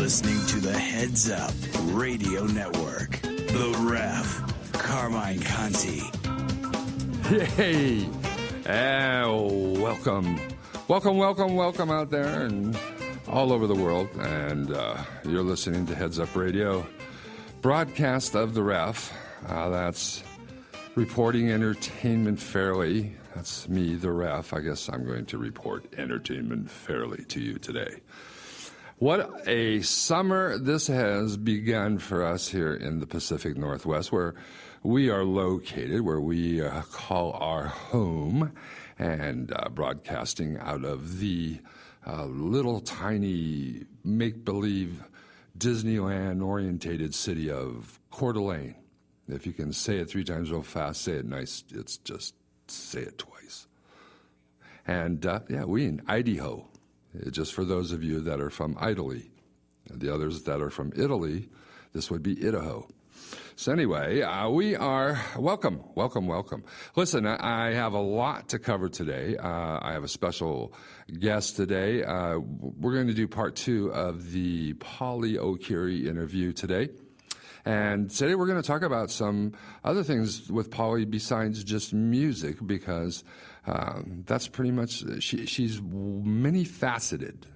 listening to the Heads Up Radio Network. The Ref, Carmine Conti. Yay! Welcome. Welcome out there and all over the world. And you're listening to Heads Up Radio, broadcast of The Ref. That's reporting entertainment fairly. That's me, The Ref. I guess I'm going to report entertainment fairly to you today. What a summer this has begun for us here in the Pacific Northwest, where we are located, where we call our home, and broadcasting out of the little tiny make-believe Disneyland-orientated city of Coeur d'Alene. If you can say it 3 times real fast, say it nice, it's just say it twice. And we in Idaho. Just for those of you that are from Italy. The others that are from Italy, this would be Idaho. So anyway, we are welcome. Listen, I have a lot to cover today. I have a special guest today. We're going to do part 2 of the Polly O'Keefe interview today. And today we're going to talk about some other things with Polly besides just music, because that's pretty much, she's many-faceted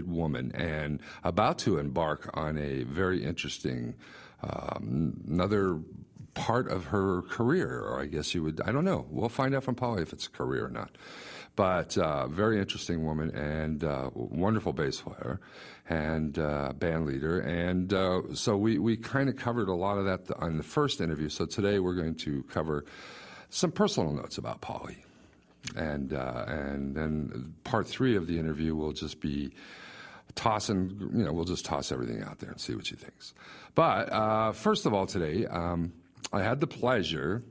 woman, and about to embark on a very interesting another part of her career, or I guess you would, I don't know. We'll find out from Polly if it's a career or not. But very interesting woman, and wonderful bass player and band leader. And so we kind of covered a lot of that on the first interview. So today we're going to cover some personal notes about Polly. And then part 3 of the interview will just be tossing, we'll just toss everything out there and see what she thinks. But first of all, today, I had the pleasure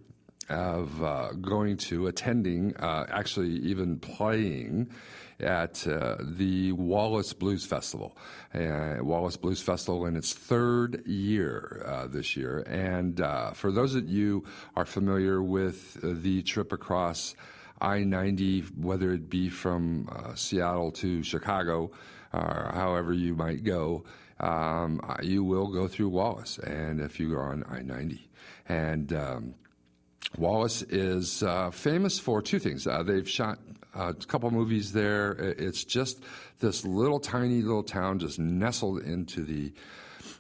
of attending, actually even playing at the Wallace Blues Festival. Wallace Blues Festival in its 3rd year this year. And for those of you are familiar with the trip across I-90, whether it be from Seattle to Chicago, or however you might go, you will go through Wallace, and if you are on I-90. And Wallace is famous for 2 things. They've shot a couple movies there. It's just this tiny little town just nestled into the,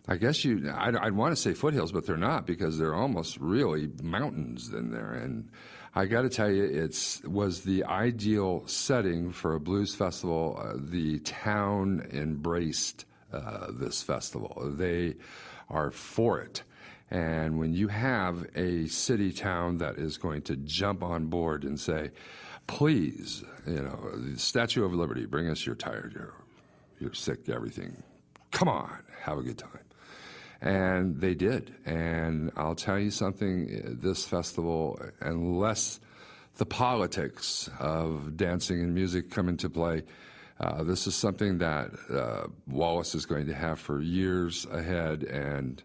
I guess I'd want to say foothills, but they're not, because they're almost really mountains in there. And I got to tell you, it was the ideal setting for a blues festival. The town embraced this festival. They are for it. And when you have a city town that is going to jump on board and say, please, the Statue of Liberty, bring us your tired, you're sick, everything. Come on, have a good time. And they did. And I'll tell you something, this festival, unless the politics of dancing and music come into play, this is something that Wallace is going to have for years ahead. And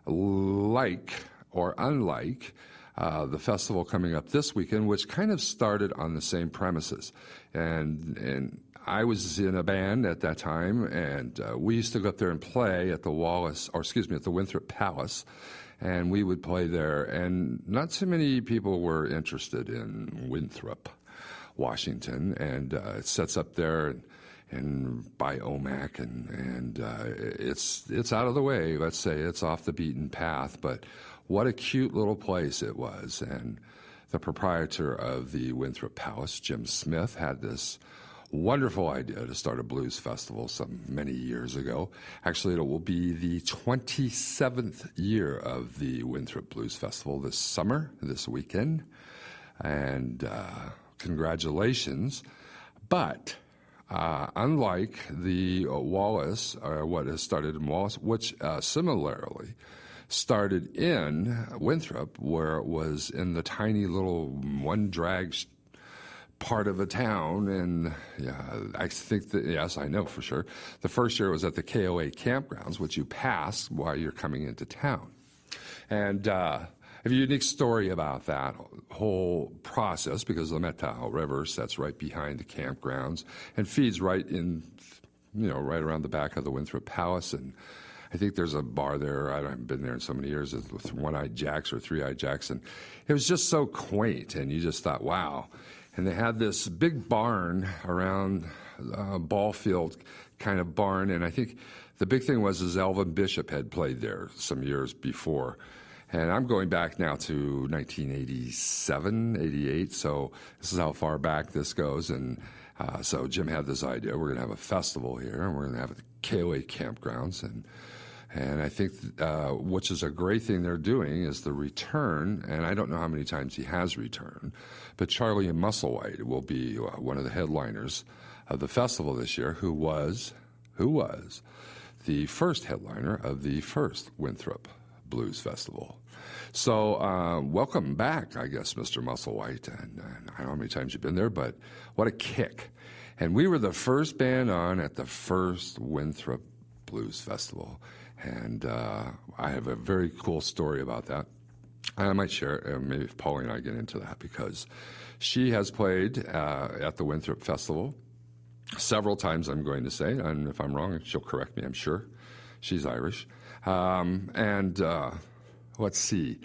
like or unlike the festival coming up this weekend, which kind of started on the same premises. And I was in a band at that time, and we used to go up there and play at the at the Winthrop Palace, and we would play there. And not too many people were interested in Winthrop, Washington, and it sets up there and by Omak, and it's out of the way. Let's say it's off the beaten path, but what a cute little place it was. And the proprietor of the Winthrop Palace, Jim Smith, had this wonderful idea to start a blues festival many years ago. Actually, it will be the 27th year of the Winthrop Blues Festival this weekend. And congratulations. But unlike the Wallace, or what has started in Wallace, which similarly started in Winthrop, where it was in the tiny little one-drag part of a town, and I think that, yes, I know for sure. The first year was at the KOA campgrounds, which you pass while you're coming into town. And I have a unique story about that whole process, because the Methow River sits right behind the campgrounds and feeds right in right around the back of the Winthrop Palace, and I think there's a bar there. I haven't been there in so many years with One-Eyed Jacks or Three-Eyed Jacks, and it was just so quaint, and you just thought, wow. And they had this big barn around ball field kind of barn, and I think the big thing was Elvin Bishop had played there some years before. And I'm going back now to 1987, 88, so this is how far back this goes. And so Jim had this idea, we're going to have a festival here, and we're going to have it at the KOA campgrounds. And I think, which is a great thing they're doing, is the return, and I don't know how many times he has returned, but Charlie and Musselwhite will be one of the headliners of the festival this year, who was the first headliner of the first Winthrop Blues Festival. So welcome back, I guess, Mr. Musselwhite. And I don't know how many times you've been there, but what a kick. And we were the first band on at the first Winthrop Blues Festival. And I have a very cool story about that. I might share it, maybe if Pauline and I get into that, because she has played at the Winthrop Festival several times, I'm going to say, and if I'm wrong, she'll correct me, I'm sure. She's Irish. Let's see.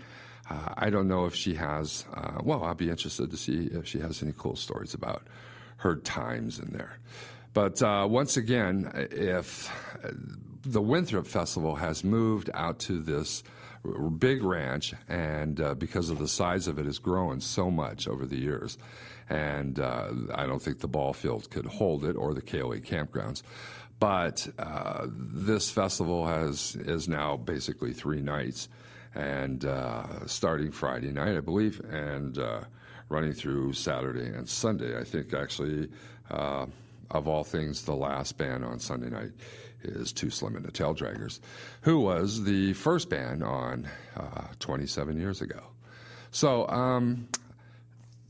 I don't know if she has, I'll be interested to see if she has any cool stories about her times in there. But once again, if the Winthrop Festival has moved out to this big ranch, and because of the size of it, has grown so much over the years. And I don't think the ball field could hold it, or the KOA campgrounds. But this festival is now basically 3 nights, and starting Friday night, I believe, and running through Saturday and Sunday. I think actually, of all things, the last band on Sunday night is Too Slim and the Tail Draggers, who was the first band on 27 years ago. So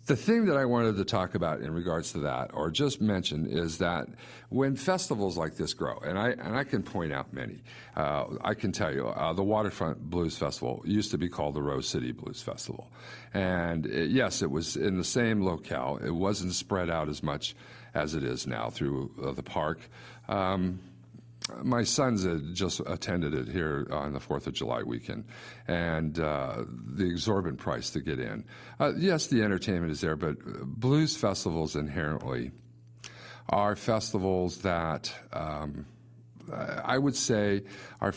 the thing that I wanted to talk about in regards to that, or just mention, is that when festivals like this grow, and I can point out many, I can tell you, the Waterfront Blues Festival used to be called the Rose City Blues Festival. And yes, it was in the same locale. It wasn't spread out as much as it is now through the park. My sons had just attended it here on the 4th of July weekend, and the exorbitant price to get in. Yes, the entertainment is there, but blues festivals inherently are festivals that I would say are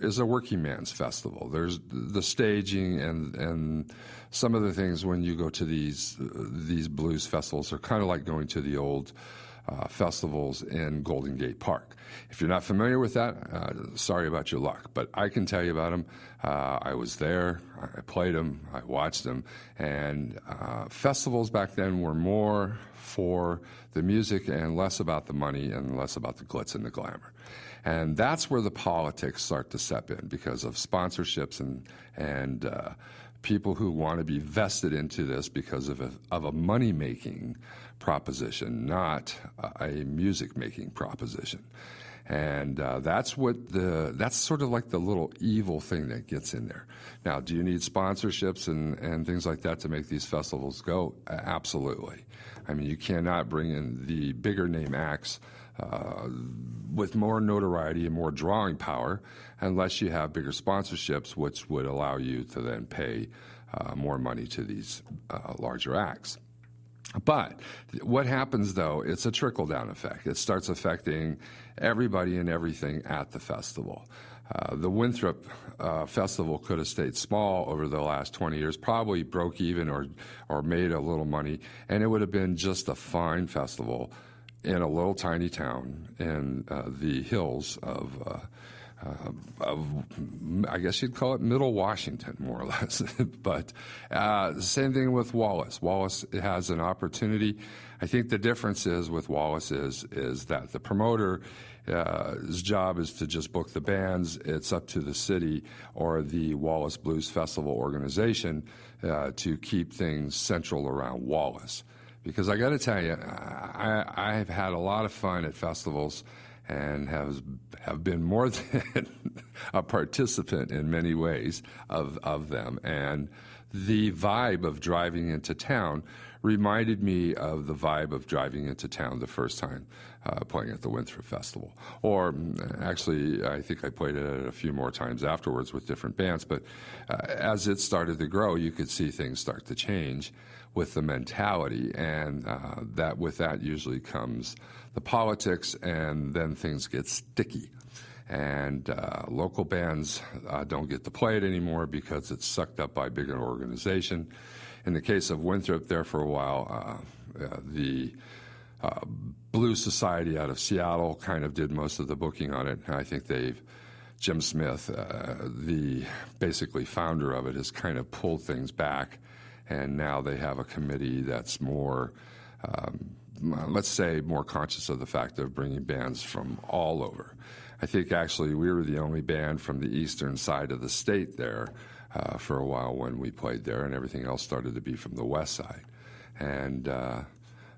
is a working man's festival. There's the staging and some of the things when you go to these blues festivals are kind of like going to the old festivals in Golden Gate Park. If you're not familiar with that, sorry about your luck, but I can tell you about them. I was there, I played them, I watched them, and festivals back then were more for the music and less about the money and less about the glitz and the glamour. And that's where the politics start to step in because of sponsorships and people who want to be vested into this because of a money-making proposition, not a music-making proposition. And that's sort of like the little evil thing that gets in there. Now, do you need sponsorships and things like that to make these festivals go? Absolutely. I mean, you cannot bring in the bigger name acts with more notoriety and more drawing power unless you have bigger sponsorships, which would allow you to then pay more money to these larger acts. But what happens, though, it's a trickle-down effect. It starts affecting everybody and everything at the festival. The Winthrop Festival could have stayed small over the last 20 years, probably broke even or made a little money, and it would have been just a fine festival in a little tiny town in the hills of I guess you'd call it Middle Washington, more or less. But same thing with Wallace. Wallace has an opportunity. I think the difference is with Wallace is that the promoter, his job is to just book the bands. It's up to the city or the Wallace Blues Festival organization to keep things central around Wallace. Because I got to tell you, I've had a lot of fun at festivals and have been more than a participant in many ways of them. And the vibe of driving into town reminded me of the vibe of driving into town the first time playing at the Winthrop Festival. Or actually, I think I played it a few more times afterwards with different bands, but as it started to grow, you could see things start to change with the mentality, and that with that usually comes the politics, and then things get sticky. And local bands don't get to play it anymore because it's sucked up by bigger organization. In the case of Winthrop, there for a while, the Blues Society out of Seattle kind of did most of the booking on it. I think Jim Smith, the basically founder of it, has kind of pulled things back, and now they have a committee that's more, let's say, more conscious of the fact of bringing bands from all over. I think actually we were the only band from the eastern side of the state there for a while when we played there, and everything else started to be from the west side. And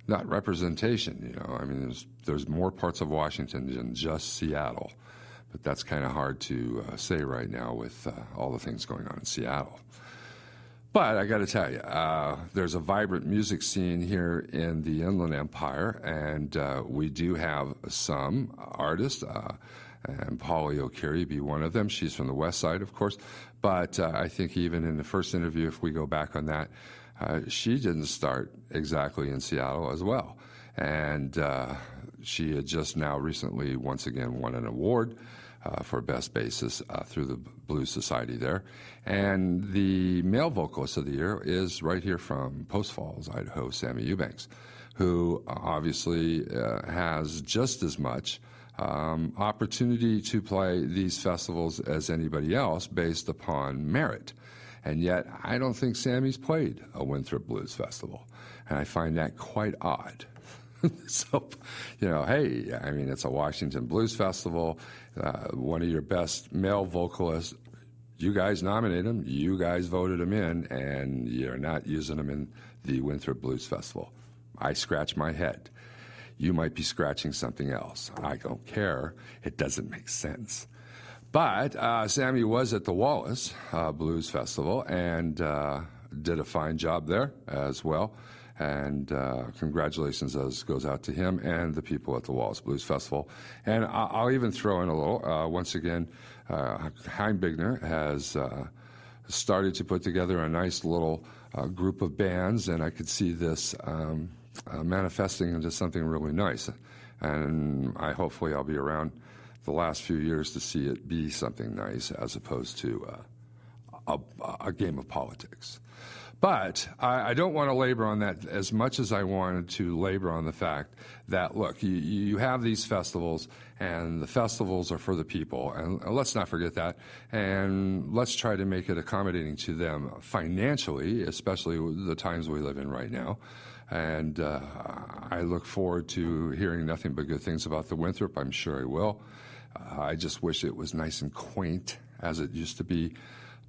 not representation, I mean, there's more parts of Washington than just Seattle, but that's kind of hard to say right now with all the things going on in Seattle. But I got to tell you, there's a vibrant music scene here in the Inland Empire, and we do have some artists, and Polly O'Carey be one of them. She's from the west side, of course, but I think even in the first interview, if we go back on that, she didn't start exactly in Seattle as well. And she had just now recently, once again, won an award for Best Bassist through the Blues Society there. And the male vocalist of the year is right here from Post Falls, Idaho, Sammy Eubanks, who obviously has just as much opportunity to play these festivals as anybody else based upon merit. And yet, I don't think Sammy's played a Winthrop Blues Festival. And I find that quite odd. So, hey, I mean, it's a Washington Blues Festival. One of your best male vocalists, you guys nominated him, you guys voted him in, and you're not using him in the Winthrop Blues Festival. I scratch my head. You might be scratching something else. I don't care. It doesn't make sense. But Sammy was at the Wallace Blues Festival and did a fine job there as well. And congratulations goes out to him and the people at the Wallace Blues Festival. And I'll even throw in a little. Once again, Hein Bigner has started to put together a nice little group of bands, and I could see this manifesting into something really nice. And hopefully I'll be around the last few years to see it be something nice as opposed to a game of politics. But I don't want to labor on that as much as I wanted to labor on the fact that, look, you have these festivals, and the festivals are for the people, and let's not forget that, and let's try to make it accommodating to them financially, especially the times we live in right now. And I look forward to hearing nothing but good things about the Winthrop. I'm sure I will. I just wish it was nice and quaint as it used to be.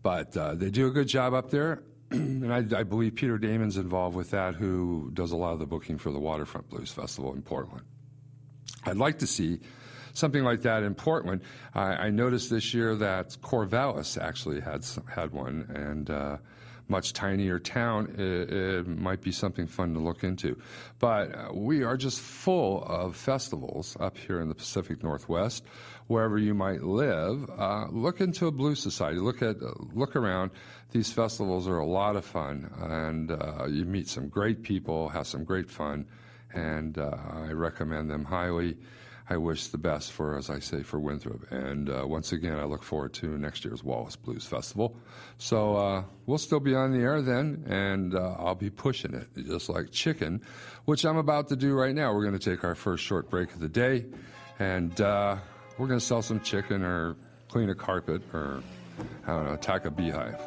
But they do a good job up there. And I believe Peter Damon's involved with that, who does a lot of the booking for the Waterfront Blues Festival in Portland. I'd like to see something like that in Portland. I noticed this year that Corvallis actually had one, and much tinier town, it might be something fun to look into. But we are just full of festivals up here in the Pacific Northwest. Wherever you might live, look into a blues society. Look around. These festivals are a lot of fun, and you meet some great people, have some great fun, and I recommend them highly. I wish the best for, as I say, for Winthrop. And once again, I look forward to next year's Wallace Blues Festival. So we'll still be on the air then, and I'll be pushing it, just like chicken, which I'm about to do right now. We're going to take our first short break of the day, and we're going to sell some chicken or clean a carpet or, I don't know, attack a beehive.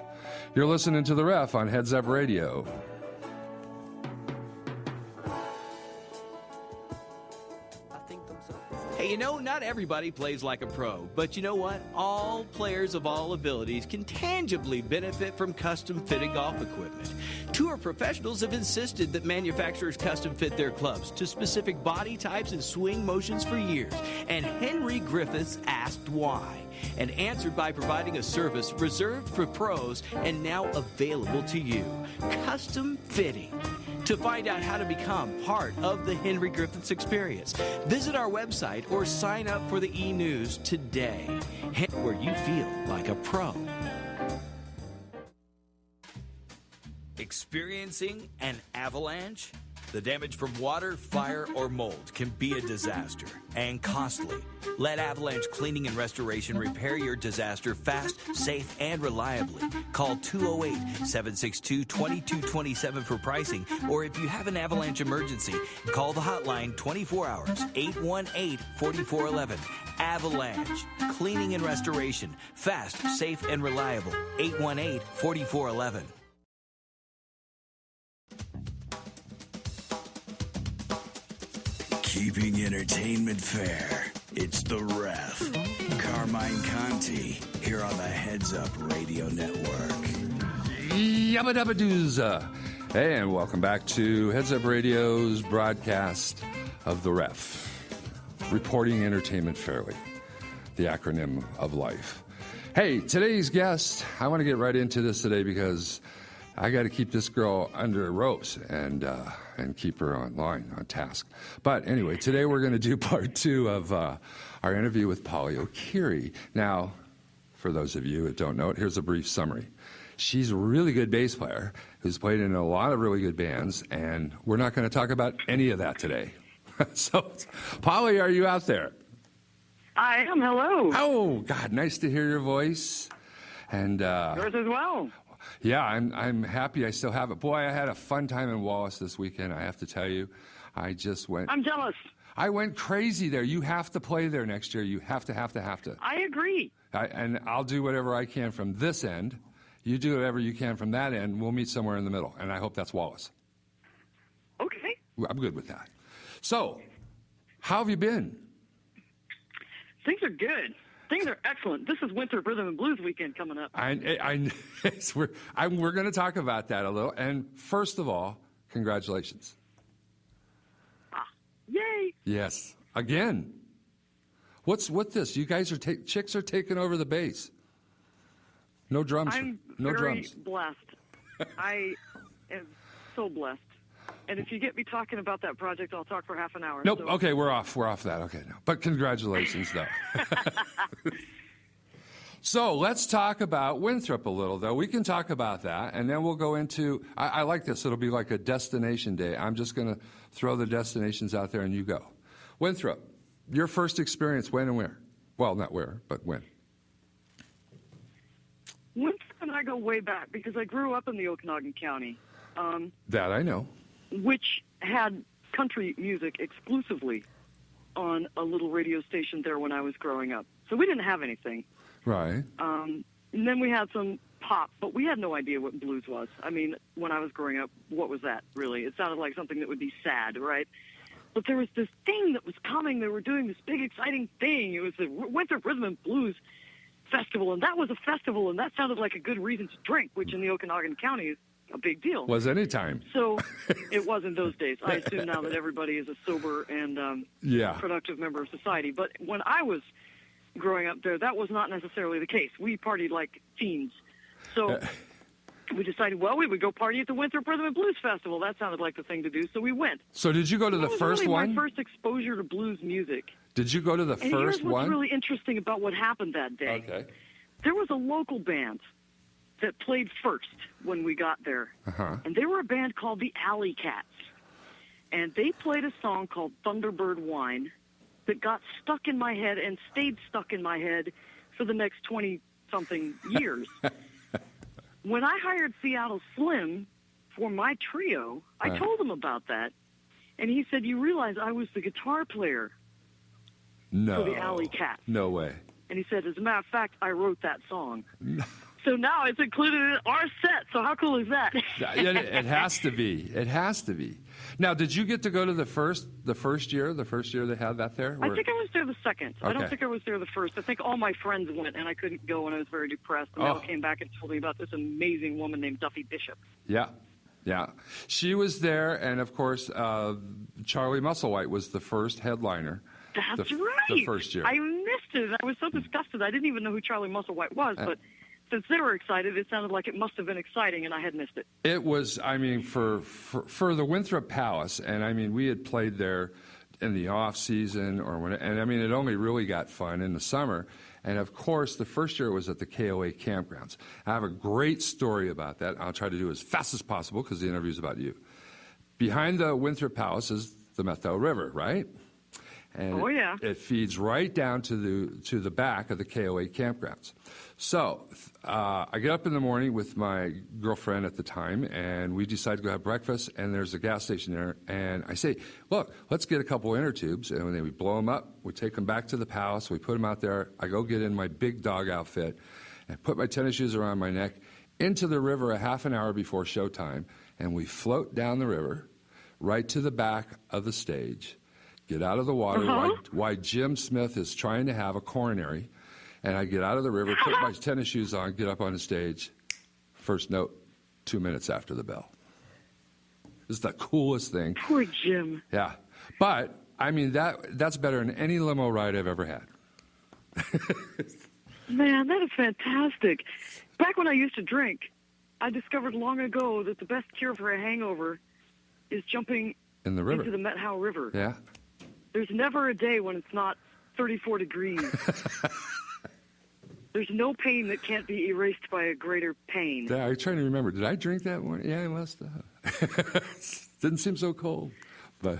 You're listening to The Ref on Heads Up Radio. Hey, not everybody plays like a pro, but you know what? All players of all abilities can tangibly benefit from custom-fitted golf equipment. Tour professionals have insisted that manufacturers custom fit their clubs to specific body types and swing motions for years, and Henry Griffiths asked why, and answered by providing a service reserved for pros and now available to you. Custom fitting. To find out how to become part of the Henry Griffiths experience, visit our website or sign up for the e-news today, where you feel like a pro. Experiencing an avalanche? The damage from water, fire, or mold can be a disaster and costly. Let Avalanche Cleaning and Restoration repair your disaster fast, safe, and reliably. Call 208-762-2227 for pricing, or if you have an avalanche emergency, call the hotline 24 hours, 818-4411. Avalanche Cleaning and Restoration. Fast, safe, and reliable. 818-4411. Keeping entertainment fair. It's The Ref. Carmine Conti here on the Heads Up Radio Network. Yabba dabba dooza. Hey, and welcome back to Heads Up Radio's broadcast of The Ref. Reporting entertainment fairly. The acronym of life. Hey, today's guest, I want to get right into this today because I got to keep this girl under ropes and keep her on task. But anyway, today we're going to do part 2 of our interview with Polly O'Keery. Now, for those of you that don't know it, here's a brief summary. She's a really good bass player who's played in a lot of really good bands, and we're not going to talk about any of that today. So, Polly, are you out there? I am. Hello. Oh, God, nice to hear your voice. And yours as well. Yeah, I'm happy I still have it. Boy, I had a fun time in Wallace this weekend, I have to tell you. I just went... I'm jealous. I went crazy there. You have to play there next year. You have to. I agree. And I'll do whatever I can from this end. You do whatever you can from that end. We'll meet somewhere in the middle, and I hope that's Wallace. Okay. I'm good with that. So, how have you been? Things are good. Things are excellent. This is Winter Rhythm and Blues weekend coming up. We're going to talk about that a little. And first of all, congratulations. Yay. Yes. Again. What's this? You guys are chicks are taking over the bass. No drums. I'm no very drums. blessed. I am so blessed. And if you get me talking about that project, I'll talk for half an hour. Nope. So. Okay, we're off that. Okay, no. But congratulations, though. So let's talk about Winthrop a little, though. We can talk about that, and then we'll go into. I like this. It'll be like a destination day. I'm just going to throw the destinations out there, and you go. Winthrop, your first experience, when and where? Well, not where, but when. Winthrop and I go way back because I grew up in the Okanagan County. That I know. Which had country music exclusively on a little radio station there when I was growing up. So we didn't have anything. Right. And then we had some pop, but we had no idea what blues was. I mean, when I was growing up, what was that, really? It sounded like something that would be sad, right? But there was this thing that was coming. They were doing this big, exciting thing. It was the Winter Rhythm and Blues Festival, and that was a festival, and that sounded like a good reason to drink, which in the Okanagan County is a big deal. Was any time. So it was in those days. I assume now that everybody is a sober and productive member of society. But when I was growing up there, that was not necessarily the case. We partied like fiends. So we decided, well, we would go party at the Winter Rhythm and Blues Festival. That sounded like the thing to do, so we went. So did you go to the first really one? My first exposure to blues music. Did you go to the and first here's what's one? really interesting about what happened that day. Okay. There was a local band that played first when we got there. Uh-huh. And they were a band called the Alley Cats. And they played a song called Thunderbird Wine that got stuck in my head and stayed stuck in my head for the next 20-something years. When I hired Seattle Slim for my trio, I told him about that. And he said, you realize I was the guitar player for the Alley Cats. No way. And he said, as a matter of fact, I wrote that song. So now it's included in our set. So how cool is that? It has to be. It has to be. Now, did you get to go to the first year they had that there? I think I was there the second. Okay. I don't think I was there the first. I think all my friends went, and I couldn't go, and I was very depressed. And they all came back and told me about this amazing woman named Duffy Bishop. Yeah. Yeah. She was there, and, of course, Charlie Musselwhite was the first headliner. That's right. The first year. I missed it. I was so disgusted. I didn't even know who Charlie Musselwhite was, but since they were excited, it sounded like it must have been exciting, and I had missed it. It was, I mean, for the Winthrop Palace, and, I mean, we had played there in the off-season, and, I mean, it only really got fun in the summer. And, of course, the first year was at the KOA campgrounds. I have a great story about that. I'll try to do it as fast as possible because the interview is about you. Behind the Winthrop Palace is the Methel River, right? And it feeds right down to the back of the KOA campgrounds. So I get up in the morning with my girlfriend at the time, and we decide to go have breakfast, and there's a gas station there. And I say, look, let's get a couple inner tubes. And then we blow them up. We take them back to the palace. We put them out there. I go get in my big dog outfit and put my tennis shoes around my neck into the river a half an hour before showtime, and we float down the river right to the back of the stage, get out of the water while Jim Smith is trying to have a coronary. And I get out of the river, put my tennis shoes on, get up on the stage. First note, 2 minutes after the bell. It's the coolest thing. Poor Jim. Yeah. But, I mean, that's better than any limo ride I've ever had. Man, that is fantastic. Back when I used to drink, I discovered long ago that the best cure for a hangover is jumping in the river. Into the Methow River. Yeah. There's never a day when it's not 34 degrees. There's no pain that can't be erased by a greater pain. Yeah, I'm trying to remember. Did I drink that one? Yeah, I must have. Didn't seem so cold. But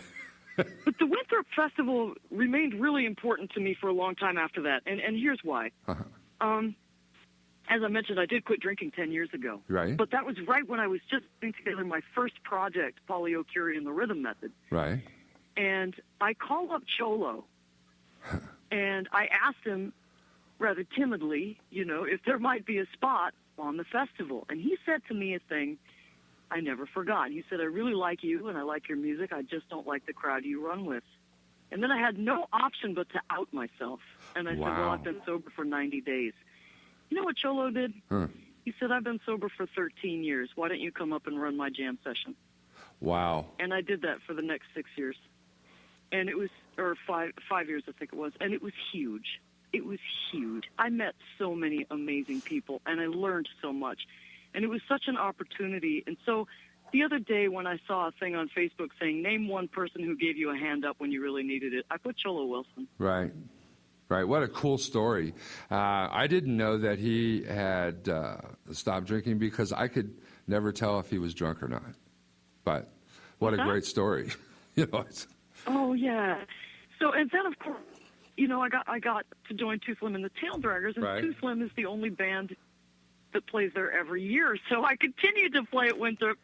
the Winthrop Festival remained really important to me for a long time after that, and here's why. As I mentioned, I did quit drinking 10 years ago. Right. But that was right when I was just putting together my first project, Polio Curie and the Rhythm Method. Right. And I called up Cholo, and I asked him rather timidly, if there might be a spot on the festival. And he said to me a thing I never forgot. He said, I really like you, and I like your music. I just don't like the crowd you run with. And then I had no option but to out myself. And I said, well, I've been sober for 90 days. You know what Cholo did? He said, I've been sober for 13 years. Why don't you come up and run my jam session? Wow. And I did that for the next 6 years. And it was, or five years, I think it was. And it was huge. It was huge. I met so many amazing people, and I learned so much. And it was such an opportunity. And so the other day when I saw a thing on Facebook saying, name one person who gave you a hand up when you really needed it, I put Cholo Wilson. Right. Right. What a cool story. I didn't know that he had stopped drinking because I could never tell if he was drunk or not. But what a great story. Oh, yeah. So, and then, of course, I got to join Too Slim and the Tail Draggers, and Too Slim is the only band that plays there every year. So I continued to play at Winthrop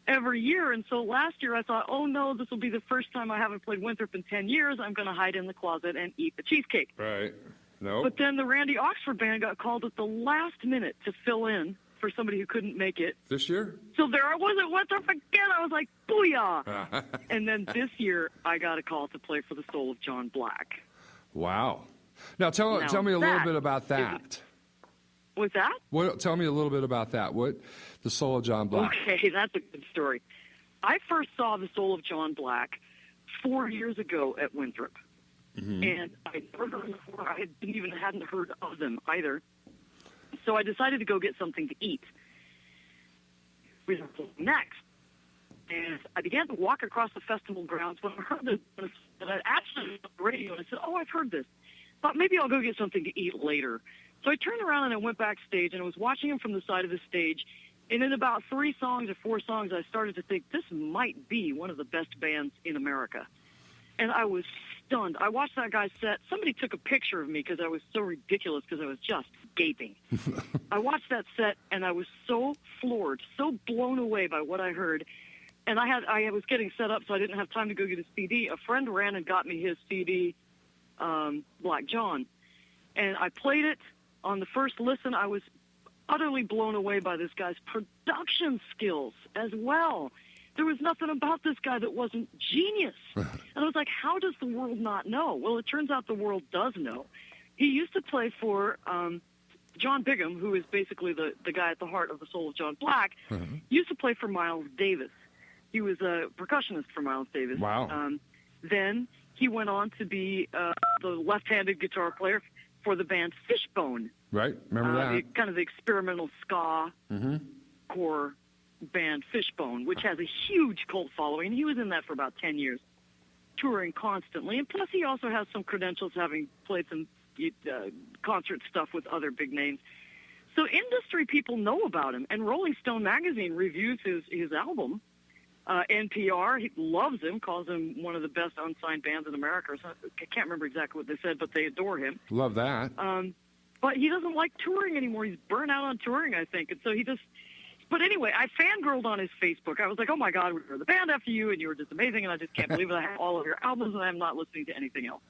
every year. And so last year I thought, oh, no, this will be the first time I haven't played Winthrop in 10 years. I'm going to hide in the closet and eat the cheesecake. Right. No. But then the Randy Oxford Band got called at the last minute to fill in for somebody who couldn't make it. This year? So there I was at Winthrop again. I was like, booyah. And then this year I got a call to play for the Soul of John Black. Wow. Now tell me a little bit about that. What's that? Tell me a little bit about that. What the Soul of John Black? Okay, that's a good story. I first saw the Soul of John Black 4 years ago at Winthrop, and I never heard them before. I hadn't heard of them either. So I decided to go get something to eat. Next, and I began to walk across the festival grounds when I heard this, and I actually heard the radio, and I said, oh, I've heard this. Thought maybe I'll go get something to eat later. So I turned around and I went backstage, and I was watching him from the side of the stage. And in about 3 songs or 4 songs, I started to think, this might be one of the best bands in America. And I was stunned. I watched that guy's set. Somebody took a picture of me because I was so ridiculous because I was just gaping. I watched that set, and I was so floored, so blown away by what I heard. And I was getting set up, so I didn't have time to go get a CD. A friend ran and got me his CD, Black John. And I played it. On the first listen, I was utterly blown away by this guy's production skills as well. There was nothing about this guy that wasn't genius. And I was like, how does the world not know? Well, it turns out the world does know. He used to play for John Bigham, who is basically the guy at the heart of the Soul of John Black, used to play for Miles Davis. He was a percussionist for Miles Davis. Wow. Then he went on to be the left-handed guitar player for the band Fishbone. Right, remember that. Kind of the experimental ska core band Fishbone, which has a huge cult following. He was in that for about 10 years, touring constantly. And plus he also has some credentials, having played some concert stuff with other big names. So industry people know about him, and Rolling Stone magazine reviews his album. NPR, he loves him, calls him one of the best unsigned bands in America. So I can't remember exactly what they said, but they adore him. Love that. But he doesn't like touring anymore. He's burnt out on touring, I think. And so he just... But anyway, I fangirled on his Facebook. I was like, oh, my God, we were the band after you, and you were just amazing, and I just can't believe it. I have all of your albums, and I'm not listening to anything else.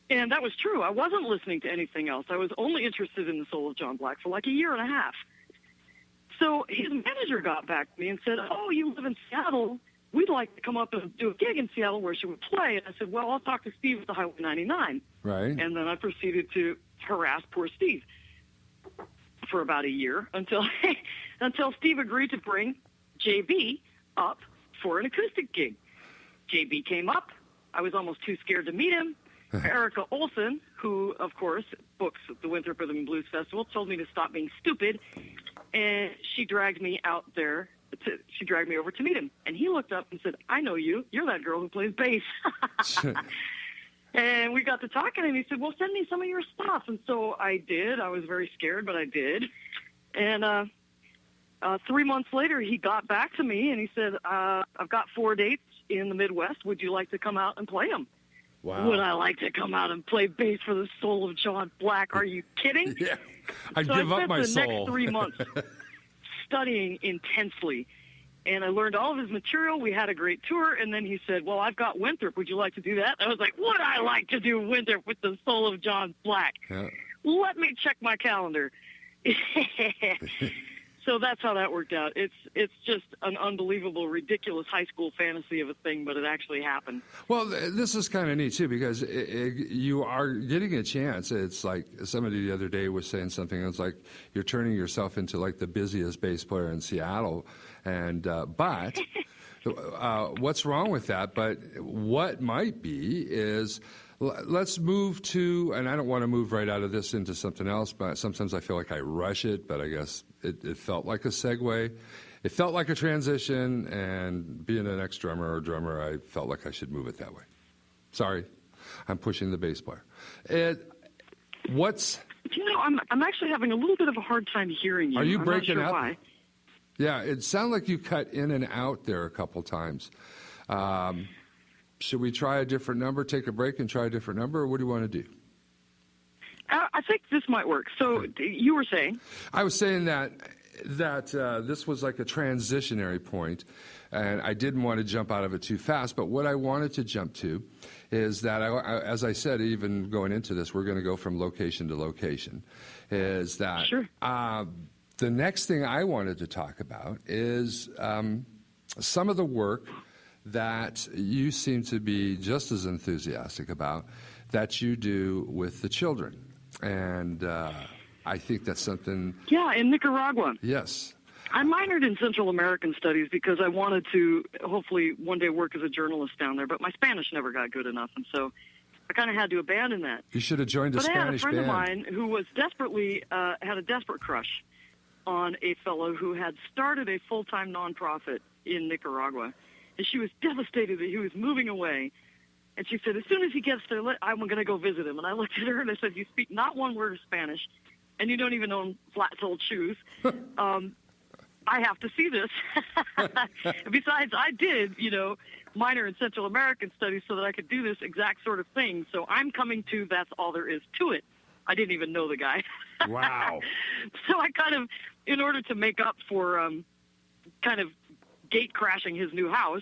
And that was true. I wasn't listening to anything else. I was only interested in the Soul of John Black for like a year and a half. So his manager got back to me and said, oh, you live in Seattle. We'd like to come up and do a gig in Seattle where she would play. And I said, well, I'll talk to Steve at the Highway 99. Right. And then I proceeded to harass poor Steve for about a year until Steve agreed to bring JB up for an acoustic gig. JB came up. I was almost too scared to meet him. Erica Olson, who, of course, books the Winthrop Rhythm and Blues Festival, told me to stop being stupid, and she dragged me out there. She dragged me over to meet him. And he looked up and said, I know you. You're that girl who plays bass. And we got to talking, and he said, well, send me some of your stuff. And so I did. I was very scared, but I did. And 3 months later, he got back to me, and he said, I've got 4 dates in the Midwest. Would you like to come out and play them? Wow. Would I like to come out and play bass for the Soul of John Black? Are you kidding? Yeah. I'd give up my soul. So I spent the next 3 months studying intensely, and I learned all of his material. We had a great tour, and then he said, well, I've got Winthrop. Would you like to do that? I was like, would I like to do Winthrop with the Soul of John Black? Yeah. Let me check my calendar. So that's how that worked out. It's just an unbelievable, ridiculous high school fantasy of a thing, but it actually happened. Well, this is kind of neat, too, because you are getting a chance. It's like somebody the other day was saying something. It's like you're turning yourself into, like, the busiest bass player in Seattle. And but what's wrong with that? But what might be is... Let's move to, and I don't want to move right out of this into something else, but sometimes I feel like I rush it, but I guess it felt like a segue. It felt like a transition, and being an ex-drummer or drummer, I felt like I should move it that way. Sorry, I'm pushing the bass player. I'm actually having a little bit of a hard time hearing you. Are you I'm breaking not sure up? Why. Yeah, it sounded like you cut in and out there a couple times. Should we try a different number, take a break and try a different number, or what do you want to do? I think this might work. So you were saying? I was saying that this was like a transitionary point, and I didn't want to jump out of it too fast, but what I wanted to jump to is that, as I said, even going into this, we're going to go from location to location, is that sure. The next thing I wanted to talk about is some of the work that you seem to be just as enthusiastic about that you do with the children. And I think that's something... Yeah, in Nicaragua. Yes. I minored in Central American Studies because I wanted to hopefully one day work as a journalist down there, but my Spanish never got good enough, and so I kind of had to abandon that. You should have joined a Spanish band. But I had a friend of mine who was had a desperate crush on a fellow who had started a full-time nonprofit in Nicaragua. And she was devastated that he was moving away. And she said, as soon as he gets there, I'm going to go visit him. And I looked at her and I said, you speak not one word of Spanish, and you don't even own flat-soled shoes. I have to see this. Besides, I did, minor in Central American Studies so that I could do this exact sort of thing. So I'm coming to That's All There Is to It. I didn't even know the guy. Wow. So I kind of, in order to make up for kind of gate crashing his new house,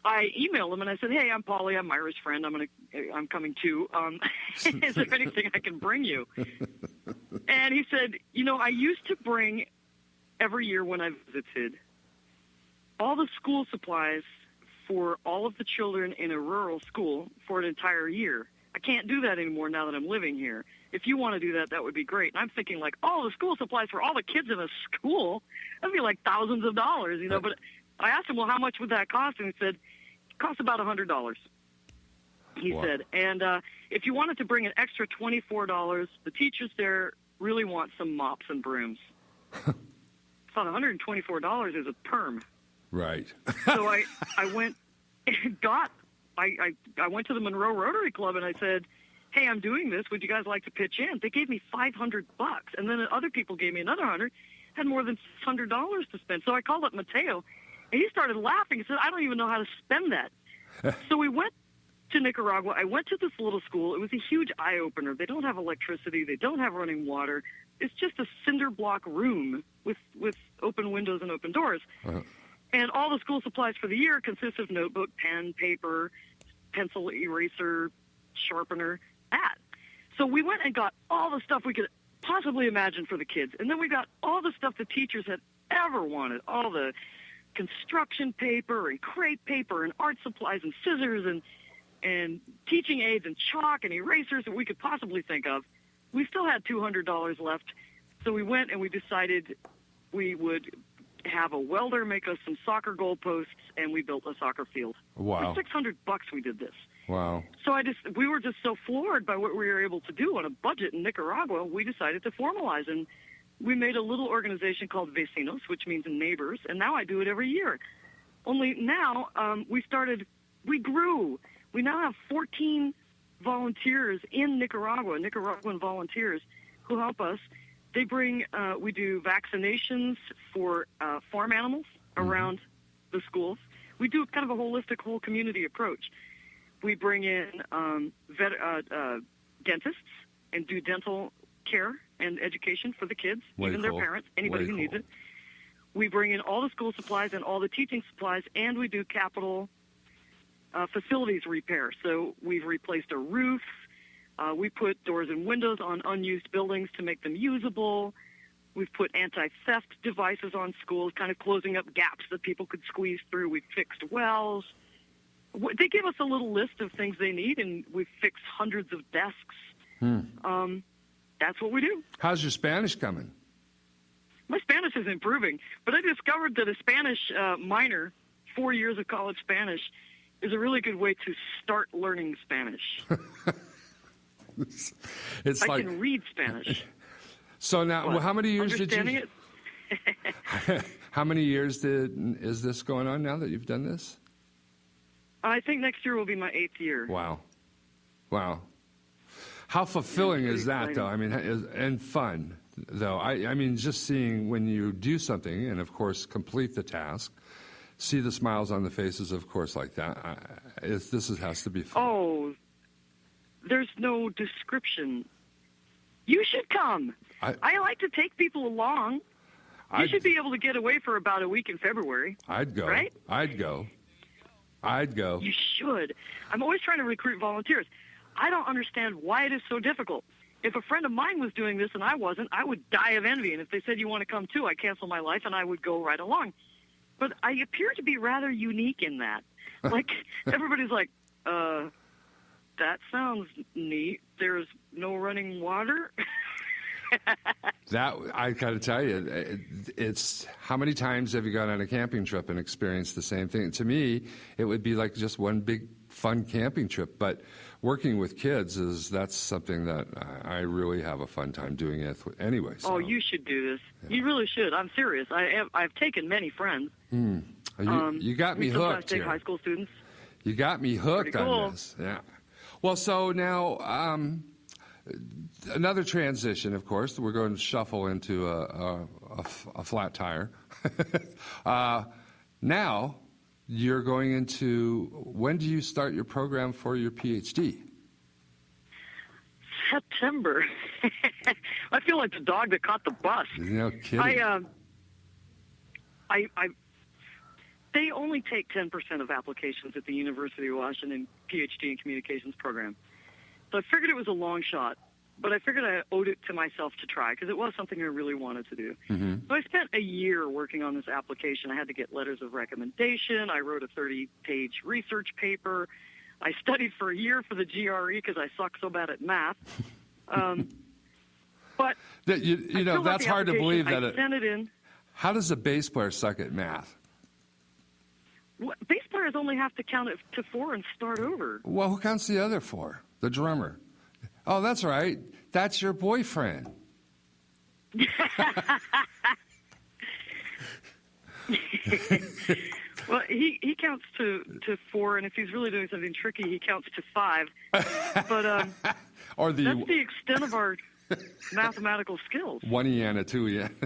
I emailed him and I said, hey, I'm Polly, I'm Myra's friend, I'm coming too. Is there anything I can bring you? And he said, I used to bring every year when I visited all the school supplies for all of the children in a rural school for an entire year. I can't do that anymore now that I'm living here. If you want to do that, that would be great. And I'm thinking, like, oh, the school supplies for all the kids in a school, that'd be like thousands of dollars, you know. But I asked him, well, how much would that cost? And he said, it costs about $100. He said, and if you wanted to bring an extra $24, the teachers there really want some mops and brooms. I thought $124 is a perm. Right. So I went and I went to the Monroe Rotary Club and I said, hey, I'm doing this. Would you guys like to pitch in? They gave me $500, and then other people gave me another $100. Had more than $600 to spend. So I called up Mateo, and he started laughing. He said, I don't even know how to spend that. So we went to Nicaragua. I went to this little school. It was a huge eye-opener. They don't have electricity. They don't have running water. It's just a cinder block room with open windows and open doors. Uh-huh. And all the school supplies for the year consist of notebook, pen, paper, pencil, eraser, sharpener, that. So we went and got all the stuff we could possibly imagine for the kids. And then we got all the stuff the teachers had ever wanted, all the construction paper and crepe paper and art supplies and scissors and teaching aids and chalk and erasers that we could possibly think of. We still had $200 left. So we went and we decided we would have a welder make us some soccer goalposts, and we built a soccer field. Wow. For $600 we did this. Wow. So we were just so floored by what we were able to do on a budget in Nicaragua, we decided to formalize, and we made a little organization called Vecinos, which means neighbors, and now I do it every year. Only now we grew. We now have 14 volunteers in Nicaragua, Nicaraguan volunteers who help us. They bring, we do vaccinations for farm animals around the schools. We do kind of a holistic whole community approach. We bring in dentists and do dental care and education for the kids, even their parents, anybody who needs it. We bring in all the school supplies and all the teaching supplies, and we do capital facilities repair. So we've replaced a roof. We put doors and windows on unused buildings to make them usable. We've put anti-theft devices on schools, kind of closing up gaps that people could squeeze through. We've fixed wells. They give us a little list of things they need, and we've fixed hundreds of desks. That's what we do. How's your Spanish coming? My Spanish is improving, but I discovered that a Spanish minor, 4 years of college Spanish, is a really good way to start learning Spanish. I can read Spanish. So now, well, how many years did you? Understanding it? How many years is this going on now that you've done this? I think next year will be my 8th year. Wow. How fulfilling is that, exciting. though? I mean, and fun, though. I mean, just seeing when you do something and, of course, complete the task, see the smiles on the faces, of course, like that. Has to be fun. Oh, there's no description. You should come. I like to take people along. You should be able to get away for about a week in February. I'd go. Right? I'd go. You should. I'm always trying to recruit volunteers. I don't understand why it is so difficult. If a friend of mine was doing this and I wasn't, I would die of envy. And if they said, you want to come too, I'd cancel my life and I would go right along. But I appear to be rather unique in that. Like, everybody's like, that sounds neat. There's no running water. That, I got to tell you, it's how many times have you gone on a camping trip and experienced the same thing? To me, it would be like just one big fun camping trip. But working with kids that's something that I really have a fun time doing it anyway. So. Oh, you should do this. Yeah. You really should. I'm serious. I've taken many friends. You got me hooked take here. High school students. You got me hooked Pretty cool. on this. Yeah. Well, so now another transition, of course. We're going to shuffle into a flat tire. Now you're going into, when do you start your program for your PhD? September. I feel like the dog that caught the bus. No kidding. They only take 10% of applications at the University of Washington PhD in Communications program. So I figured it was a long shot, but I figured I owed it to myself to try because it was something I really wanted to do. So I spent a year working on this application. I had to get letters of recommendation. I wrote a 30-page research paper. I studied for a year for the GRE because I suck so bad at math. But you know, that's hard to believe that I sent it in. How does a bass player suck at math? Well, bass players only have to count it to 4 and start over. Well, who counts the other 4? The drummer. Oh, that's right. That's your boyfriend. Well, he counts to 4, and if he's really doing something tricky, he counts to 5. But or that's the extent of our mathematical skills. 1 yen, a 2 yen.